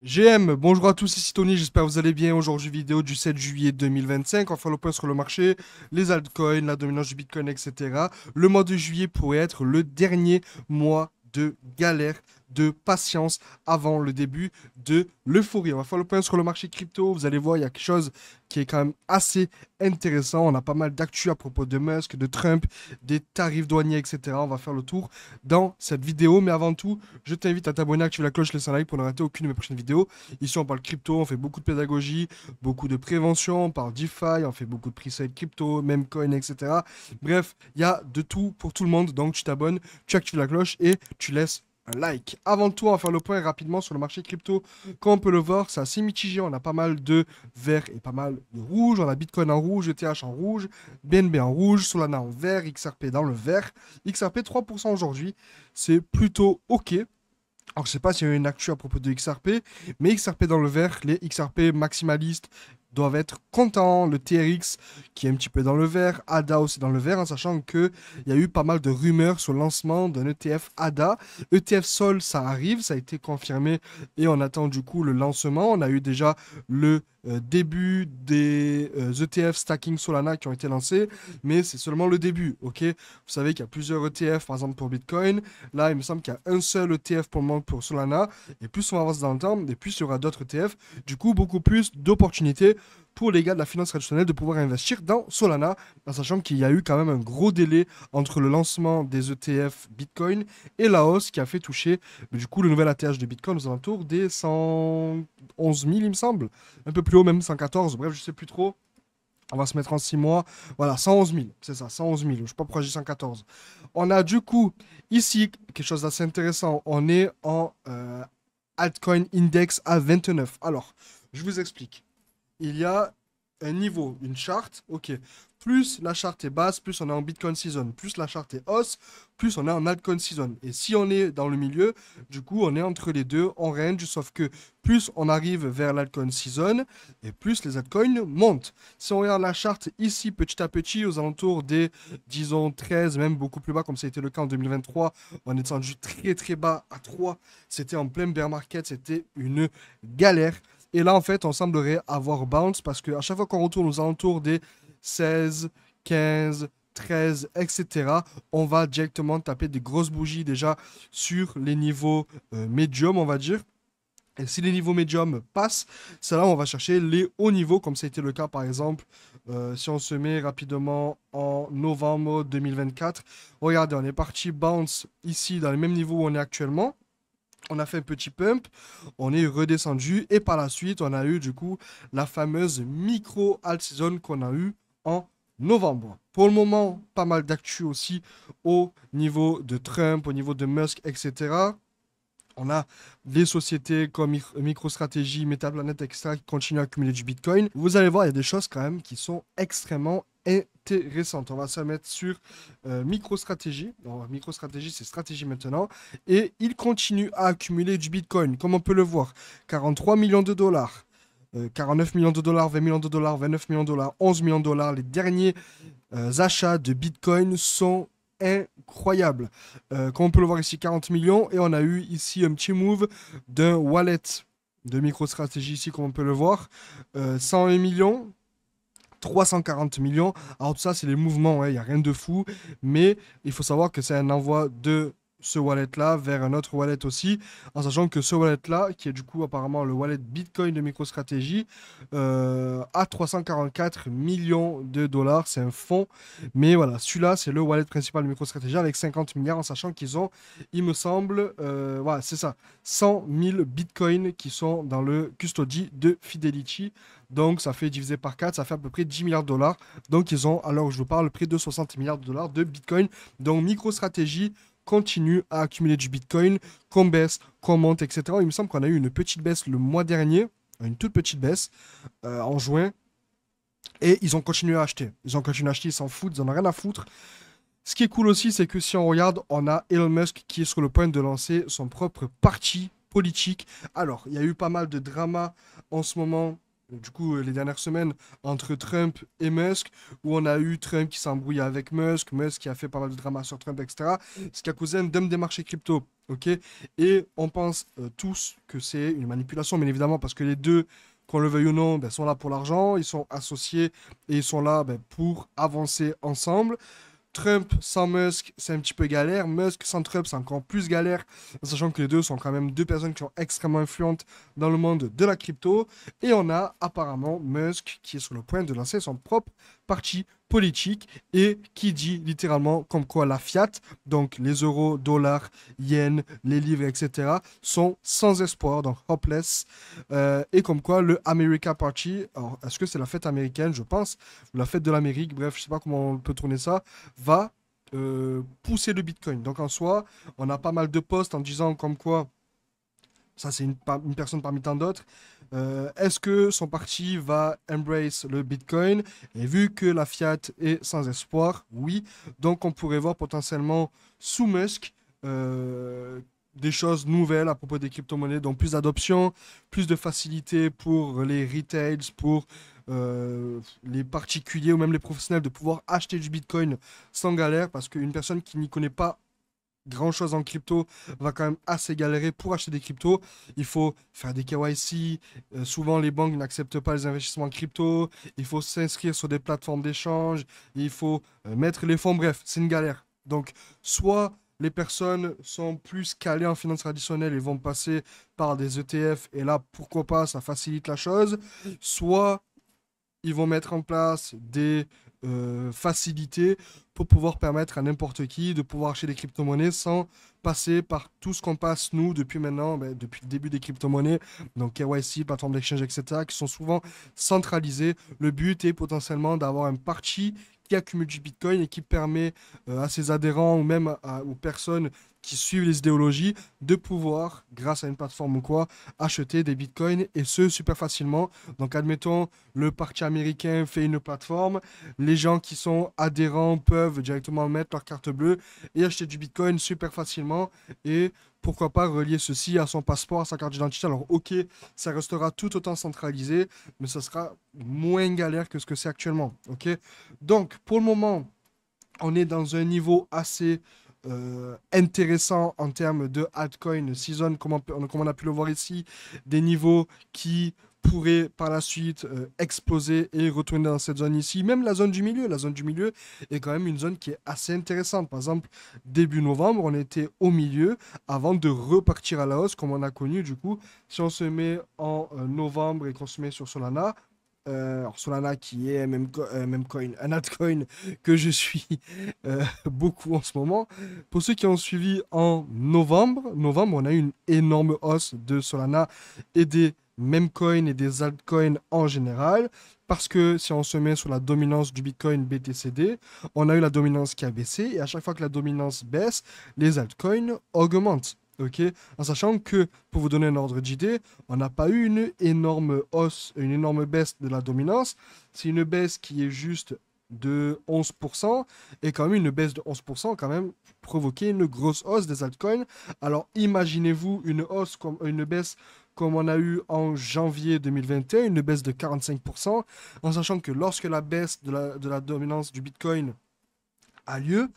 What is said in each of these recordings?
GM, bonjour à tous, ici Tony, j'espère que vous allez bien. Aujourd'hui, vidéo du 7 juillet 2025. On va faire le point sur le marché, les altcoins, la dominance du Bitcoin, etc. Le mois de juillet pourrait être le dernier mois de galère, de patience avant le début de l'euphorie. On va faire le point sur le marché crypto. Vous allez voir, il y a quelque chose qui est quand même assez intéressant. On a pas mal d'actu à propos de Musk, de Trump, des tarifs douaniers, etc. On va faire le tour dans cette vidéo. Mais avant tout, je t'invite à t'abonner, activer la cloche, laisser un like pour ne rater aucune de mes prochaines vidéos. Ici, on parle crypto, on fait beaucoup de pédagogie, beaucoup de prévention, on parle DeFi, on fait beaucoup de pre-sale crypto, même coin, etc. Bref, il y a de tout pour tout le monde. Donc, tu t'abonnes, tu actives la cloche et tu laisses un like. Avant tout, on va faire le point rapidement sur le marché crypto. Comme on peut le voir, c'est assez mitigé. On a pas mal de vert et pas mal de rouge. On a Bitcoin en rouge, ETH en rouge, BNB en rouge, Solana en vert, XRP dans le vert. XRP 3% aujourd'hui. C'est plutôt OK. Alors, je sais pas s'il y a une actu à propos de XRP, mais XRP dans le vert, les XRP maximalistes doivent être contents. Le TRX qui est un petit peu dans le vert, ADA aussi dans le vert, en sachant qu'il y a eu pas mal de rumeurs sur le lancement d'un ETF ADA. ETF Sol, ça arrive, ça a été confirmé et on attend du coup le lancement. On a eu déjà le début des ETF stacking Solana qui ont été lancés, mais c'est seulement le début, ok? Vous savez qu'il y a plusieurs ETF, par exemple pour Bitcoin. Là, il me semble qu'il y a un seul ETF pour le moment pour Solana. Et plus on avance dans le temps, et plus il y aura d'autres ETF. Du coup, beaucoup plus d'opportunités pour les gars de la finance traditionnelle de pouvoir investir dans Solana, en sachant qu'il y a eu quand même un gros délai entre le lancement des ETF Bitcoin et la hausse qui a fait toucher du coup le nouvel ATH de Bitcoin aux alentours des 111 000, il me semble. Un peu plus haut, même 114. Bref, je sais plus trop. On va se mettre en 6 mois. Voilà, 111 000. C'est ça, 111 000. Je ne sais pas pourquoi j'ai 114. On a du coup ici quelque chose d'assez intéressant. On est en altcoin index à 29. Alors, je vous explique. Il y a un niveau, une charte, ok. Plus la charte est basse, plus on est en Bitcoin season. Plus la charte est hausse, plus on est en altcoin season. Et si on est dans le milieu, du coup, on est entre les deux, en range, sauf que plus on arrive vers l'altcoin season, et plus les altcoins montent. Si on regarde la charte ici, petit à petit, aux alentours des, disons, 13, même beaucoup plus bas, comme ça a été le cas en 2023, on est descendu très très bas à 3. C'était en plein bear market, c'était une galère. Et là, en fait, on semblerait avoir bounce parce qu'à chaque fois qu'on retourne aux alentours des 16, 15, 13, etc., on va directement taper des grosses bougies déjà sur les niveaux médiums, on va dire. Et si les niveaux médiums passent, c'est là où on va chercher les hauts niveaux, comme ça a été le cas par exemple, si on se met rapidement en novembre 2024. Regardez, on est parti bounce ici dans les mêmes niveaux où on est actuellement. On a fait un petit pump, on est redescendu et par la suite, on a eu du coup la fameuse micro alt season qu'on a eu en novembre. Pour le moment, pas mal d'actu aussi au niveau de Trump, au niveau de Musk, etc. On a des sociétés comme MicroStrategy, Metaplanet, etc. qui continuent à accumuler du Bitcoin. Vous allez voir, il y a des choses quand même qui sont extrêmement intéressantes. On va se mettre sur MicroStrategy. Donc, MicroStrategy, c'est stratégie maintenant. Et il continue à accumuler du Bitcoin, comme on peut le voir. 43 millions de dollars. 49 millions de dollars, 20 millions de dollars, 29 millions de dollars, 11 millions de dollars. Les derniers achats de Bitcoin sont incroyables. Comme on peut le voir ici, 40 millions. Et on a eu ici un petit move d'un wallet de MicroStrategy ici, comme on peut le voir. 101 millions. 340 millions. Alors tout ça, c'est les mouvements, il n'y a rien de fou. Mais il faut savoir que c'est un envoi de ce wallet-là vers un autre wallet aussi, en sachant que ce wallet-là, qui est du coup apparemment le wallet Bitcoin de MicroStrategy, a 344 millions de dollars. C'est un fonds. Mais voilà, celui-là, c'est le wallet principal de MicroStrategy avec 50 milliards, en sachant qu'ils ont, il me semble, voilà, c'est ça, 100 000 Bitcoins qui sont dans le custody de Fidelity. Donc, ça fait divisé par 4, ça fait à peu près 10 milliards de dollars. Donc, ils ont, alors je vous parle, près de 60 milliards de dollars de Bitcoin. Donc, MicroStrategy continue à accumuler du Bitcoin, qu'on baisse, qu'on monte, etc. Il me semble qu'on a eu une petite baisse le mois dernier, une toute petite baisse, en juin. Et ils ont continué à acheter. Ils ont continué à acheter, ils s'en foutent, ils en ont rien à foutre. Ce qui est cool aussi, c'est que si on regarde, on a Elon Musk qui est sur le point de lancer son propre parti politique. Alors, il y a eu pas mal de drama en ce moment du coup, les dernières semaines entre Trump et Musk, où on a eu Trump qui s'embrouille avec Musk, Musk qui a fait pas mal de drama sur Trump, etc. Ce qui a causé un dump des marchés crypto. Ok? Et on pense tous que c'est une manipulation, bien évidemment, parce que les deux, qu'on le veuille ou non, ben, sont là pour l'argent, ils sont associés et ils sont là ben, pour avancer ensemble. Trump sans Musk, c'est un petit peu galère. Musk sans Trump, c'est encore plus galère, sachant que les deux sont quand même deux personnes qui sont extrêmement influentes dans le monde de la crypto. Et on a apparemment Musk qui est sur le point de lancer son propre parti politique et qui dit littéralement comme quoi la fiat, donc les euros, dollars, yens, les livres, etc., sont sans espoir, donc hopeless. Et comme quoi le America Party, alors est-ce que c'est la fête américaine, je pense, ou la fête de l'Amérique, bref, je sais pas comment on peut tourner ça, va pousser le Bitcoin. Donc en soi, on a pas mal de posts en disant comme quoi, ça c'est une personne parmi tant d'autres, est-ce que son parti va embrace le Bitcoin? Et vu que la fiat est sans espoir, oui. Donc on pourrait voir potentiellement sous Musk des choses nouvelles à propos des crypto-monnaies, donc plus d'adoption, plus de facilité pour les retails, pour les particuliers ou même les professionnels de pouvoir acheter du Bitcoin sans galère, parce qu'une personne qui n'y connaît pas grand-chose en crypto va quand même assez galérer pour acheter des cryptos. Il faut faire des KYC. Souvent, les banques n'acceptent pas les investissements en crypto. Il faut s'inscrire sur des plateformes d'échange. Il faut mettre les fonds. Bref, c'est une galère. Donc, soit les personnes sont plus calées en finance traditionnelle et vont passer par des ETF. Et là, pourquoi pas, ça facilite la chose. Soit ils vont mettre en place des facilités pour pouvoir permettre à n'importe qui de pouvoir acheter des crypto-monnaies sans passer par tout ce qu'on passe, nous, depuis maintenant, ben, depuis le début des crypto-monnaies, donc KYC, plateforme d'exchange, etc., qui sont souvent centralisées. Le but est potentiellement d'avoir un parti qui accumule du Bitcoin et qui permet à ses adhérents ou même aux personnes qui suivent les idéologies de pouvoir, grâce à une plateforme ou quoi, acheter des bitcoins et ce super facilement. Donc, admettons, le parti américain fait une plateforme, les gens qui sont adhérents peuvent directement mettre leur carte bleue et acheter du bitcoin super facilement et pourquoi pas relier ceci à son passeport, à sa carte d'identité. Alors, ok, ça restera tout autant centralisé, mais ça sera moins galère que ce que c'est actuellement. Ok, donc, pour le moment, on est dans un niveau assez intéressant en termes de altcoin season, comme on a pu le voir ici, des niveaux qui pourraient par la suite exploser et retourner dans cette zone ici. Même la zone du milieu est quand même une zone qui est assez intéressante. Par exemple, début novembre, on était au milieu avant de repartir à la hausse, comme on a connu du coup. Si on se met en novembre et qu'on se met sur Solana, alors Solana qui est même coin, un altcoin que je suis beaucoup en ce moment. Pour ceux qui ont suivi en novembre, on a eu une énorme hausse de Solana et des meme coins et des altcoins en général. Parce que si on se met sur la dominance du Bitcoin BTCD, on a eu la dominance qui a baissé et à chaque fois que la dominance baisse, les altcoins augmentent. Ok, en sachant que, pour vous donner un ordre d'idée, on n'a pas eu une énorme hausse, une énorme baisse de la dominance. C'est une baisse qui est juste de 11%, et quand même une baisse de 11% quand même provoqué une grosse hausse des altcoins. Alors imaginez-vous une baisse comme on a eu en janvier 2021, une baisse de 45%, en sachant que lorsque la baisse de la dominance du Bitcoin a lieu,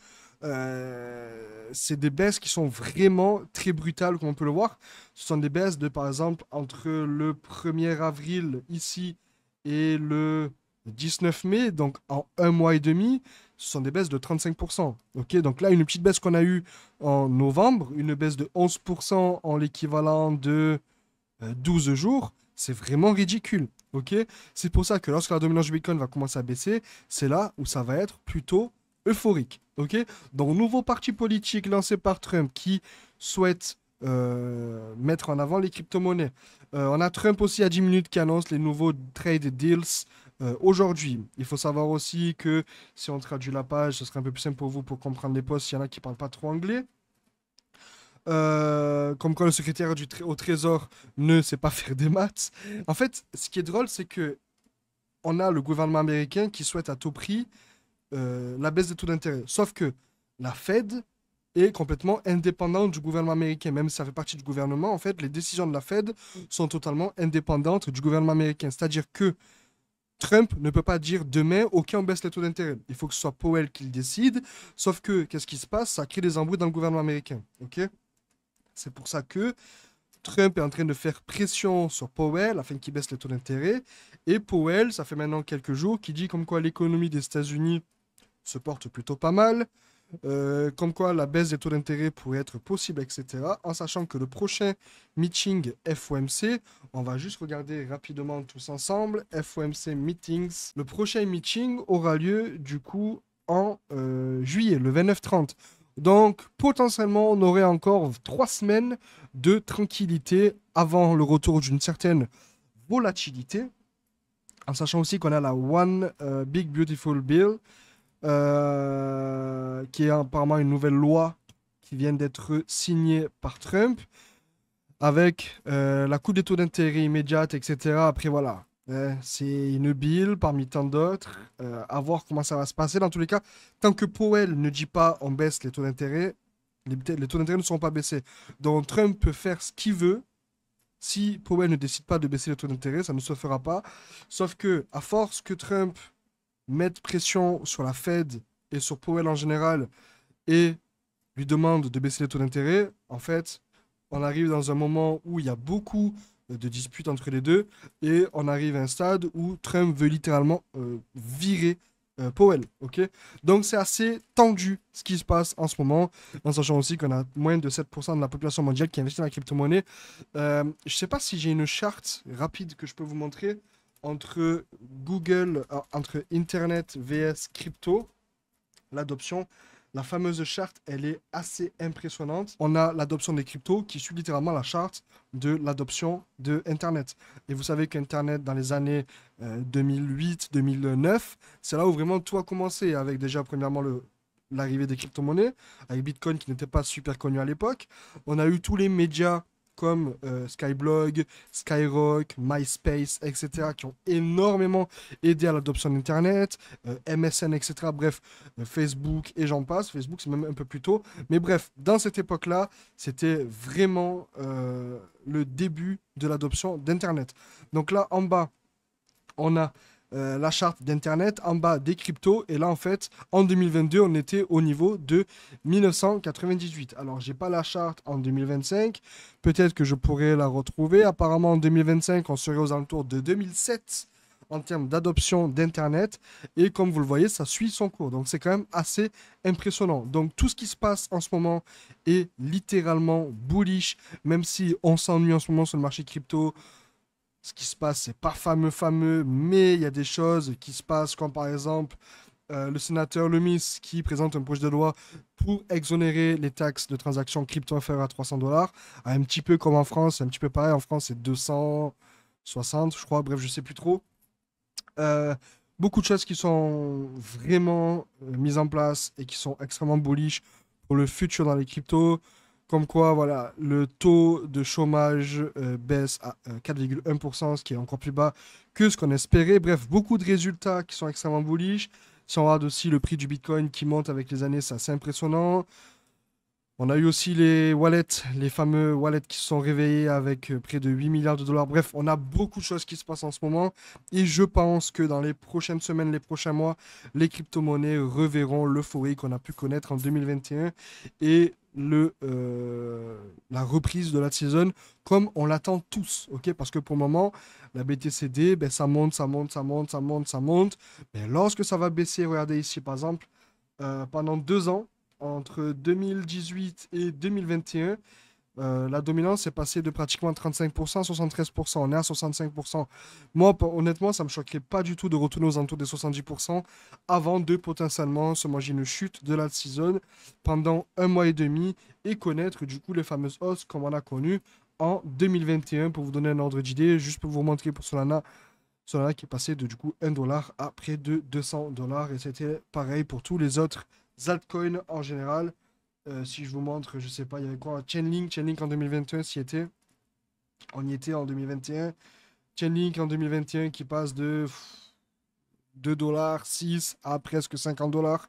c'est des baisses qui sont vraiment très brutales, comme on peut le voir. Ce sont des baisses de, par exemple, entre le 1er avril ici et le 19 mai, donc en un mois et demi, ce sont des baisses de 35%. Ok, donc là, une petite baisse qu'on a eue en novembre, une baisse de 11% en l'équivalent de 12 jours, c'est vraiment ridicule. Ok, c'est pour ça que lorsque la dominance du Bitcoin va commencer à baisser, c'est là où ça va être plutôt euphorique. Ok, donc nouveau parti politique lancé par Trump qui souhaite mettre en avant les crypto-monnaies. On a Trump aussi à 10 minutes qui annonce les nouveaux trade deals aujourd'hui. Il faut savoir aussi que si on traduit la page, ce serait un peu plus simple pour vous pour comprendre les posts s'il y en a qui ne parlent pas trop anglais. Comme quoi le secrétaire au Trésor ne sait pas faire des maths. En fait, ce qui est drôle, c'est que on a le gouvernement américain qui souhaite à tout prix la baisse des taux d'intérêt. Sauf que la Fed est complètement indépendante du gouvernement américain. Même si ça fait partie du gouvernement, en fait, les décisions de la Fed sont totalement indépendantes du gouvernement américain. C'est-à-dire que Trump ne peut pas dire demain, OK, on baisse les taux d'intérêt. Il faut que ce soit Powell qui le décide. Sauf que, qu'est-ce qui se passe? Ça crée des embrouilles dans le gouvernement américain. OK? C'est pour ça que Trump est en train de faire pression sur Powell afin qu'il baisse les taux d'intérêt. Et Powell, ça fait maintenant quelques jours, qui dit comme quoi l'économie des États-Unis se porte plutôt pas mal, comme quoi la baisse des taux d'intérêt pourrait être possible, etc. En sachant que le prochain meeting FOMC, on va juste regarder rapidement tous ensemble, FOMC meetings, le prochain meeting aura lieu du coup en juillet, le 29-30. Donc potentiellement on aurait encore 3 semaines de tranquillité avant le retour d'une certaine volatilité, en sachant aussi qu'on a la One Big Beautiful Bill, qui est apparemment une nouvelle loi qui vient d'être signée par Trump, avec la coupe des taux d'intérêt immédiate, etc. Après, voilà, c'est une bill parmi tant d'autres. À voir comment ça va se passer. Dans tous les cas, tant que Powell ne dit pas on baisse les taux d'intérêt, les taux d'intérêt ne seront pas baissés. Donc Trump peut faire ce qu'il veut. Si Powell ne décide pas de baisser les taux d'intérêt, ça ne se fera pas. Sauf que, à force que Trump mette pression sur la Fed et sur Powell en général et lui demande de baisser les taux d'intérêt, en fait, on arrive dans un moment où il y a beaucoup de disputes entre les deux et on arrive à un stade où Trump veut littéralement virer Powell, ok? Donc c'est assez tendu ce qui se passe en ce moment, en sachant aussi qu'on a moins de 7% de la population mondiale qui investit dans la crypto-monnaie. Je ne sais pas si j'ai une charte rapide que je peux vous montrer entre Google, entre Internet vs crypto, l'adoption. La fameuse charte, elle est assez impressionnante. On a l'adoption des cryptos qui suit littéralement la charte de l'adoption de Internet. Et vous savez qu'Internet, dans les années 2008-2009, c'est là où vraiment tout a commencé, avec déjà, premièrement, l'arrivée des crypto-monnaies, avec Bitcoin qui n'était pas super connu à l'époque. On a eu tous les médias comme Skyblog, Skyrock, MySpace, etc., qui ont énormément aidé à l'adoption d'Internet, MSN, etc., bref, Facebook et j'en passe. Facebook, c'est même un peu plus tôt. Mais bref, dans cette époque-là, c'était vraiment le début de l'adoption d'Internet. Donc là, en bas, on a la charte d'Internet, en bas des cryptos, et là en fait, en 2022, on était au niveau de 1998. Alors, j'ai pas la charte en 2025, peut-être que je pourrais la retrouver. Apparemment, en 2025, on serait aux alentours de 2007 en termes d'adoption d'Internet, et comme vous le voyez, ça suit son cours. Donc, c'est quand même assez impressionnant. Donc, tout ce qui se passe en ce moment est littéralement bullish, même si on s'ennuie en ce moment sur le marché crypto. Ce qui se passe, c'est pas fameux, mais il y a des choses qui se passent, comme par exemple le sénateur Lemis qui présente un projet de loi pour exonérer les taxes de transactions crypto inférieures à 300 dollars. Un petit peu comme en France, c'est un petit peu pareil. En France, c'est 260, je crois, bref, je sais plus trop. Euh, Beaucoup de choses qui sont vraiment mises en place et qui sont extrêmement bullish pour le futur dans les cryptos. Comme quoi, voilà, le taux de chômage baisse à 4,1%, ce qui est encore plus bas que ce qu'on espérait. Bref, beaucoup de résultats qui sont extrêmement bullish. Si on regarde aussi le prix du Bitcoin qui monte avec les années, c'est assez impressionnant. On a eu aussi les wallets, les fameux wallets qui se sont réveillés avec près de 8 milliards de dollars. Bref, on a beaucoup de choses qui se passent en ce moment. Et je pense que dans les prochaines semaines, les prochains mois, les crypto-monnaies reverront l'euphorie qu'on a pu connaître en 2021 et la reprise de la saison comme on l'attend tous. Ok, parce que pour le moment, la BTCD, ben, ça monte, ça monte, ça monte, ça monte, ça monte. Mais lorsque ça va baisser, regardez ici par exemple, pendant 2 ans, entre 2018 et 2021, la dominance est passée de pratiquement 35% à 73%. On est à 65%. Moi, honnêtement, ça ne me choquerait pas du tout de retourner aux alentours des 70% avant de potentiellement se manger une chute de la saison pendant un mois et demi et connaître du coup les fameuses hausses comme on a connu en 2021. Pour vous donner un ordre d'idée, juste pour vous montrer pour Solana, Solana qui est passé de du coup 1 dollar à près de 200 dollars. Et c'était pareil pour tous les autres altcoins en général. Si je vous montre, je sais pas, il y avait quoi? Chainlink en 2021, s'y était. On y était en 2021. Chainlink en 2021 qui passe de 2 dollars, 6 à presque 50 dollars.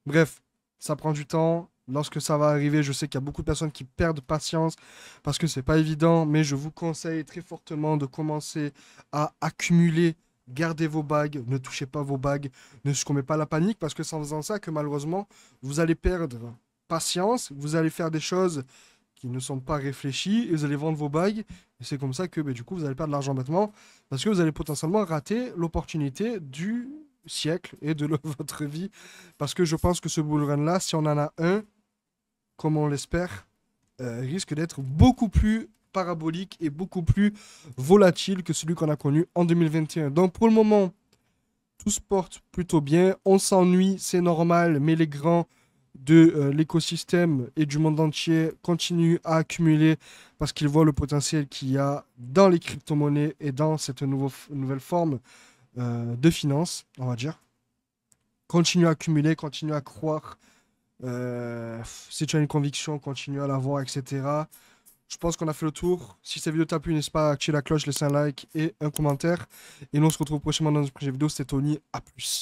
Bref, ça prend du temps. lorsque ça va arriver, je sais qu'il y a beaucoup de personnes qui perdent patience parce que c'est pas évident, mais je vous conseille très fortement de commencer à accumuler. Gardez vos bagues, ne touchez pas vos bagues, ne succombez pas à la panique parce que c'est en faisant ça que malheureusement vous allez perdre patience, vous allez faire des choses qui ne sont pas réfléchies et vous allez vendre vos bagues et c'est comme ça que du coup vous allez perdre de l'argent bêtement parce que vous allez potentiellement rater l'opportunité du siècle et de votre vie parce que je pense que ce bull run là, si on en a un, comme on l'espère, risque d'être beaucoup plus parabolique et beaucoup plus volatile que celui qu'on a connu en 2021. Donc pour le moment, tout se porte plutôt bien. On s'ennuie, c'est normal, mais les grands de l'écosystème et du monde entier continuent à accumuler parce qu'ils voient le potentiel qu'il y a dans les crypto-monnaies et dans cette nouvelle forme de finance, on va dire. Continue à accumuler, continue à croire. Si tu as une conviction, continue à l'avoir, etc. Je pense qu'on a fait le tour. Si cette vidéo t'a plu, n'hésite pas à activer la cloche, laisser un like et un commentaire. Et nous, on se retrouve prochainement dans une prochaine vidéo. C'était Tony. À plus.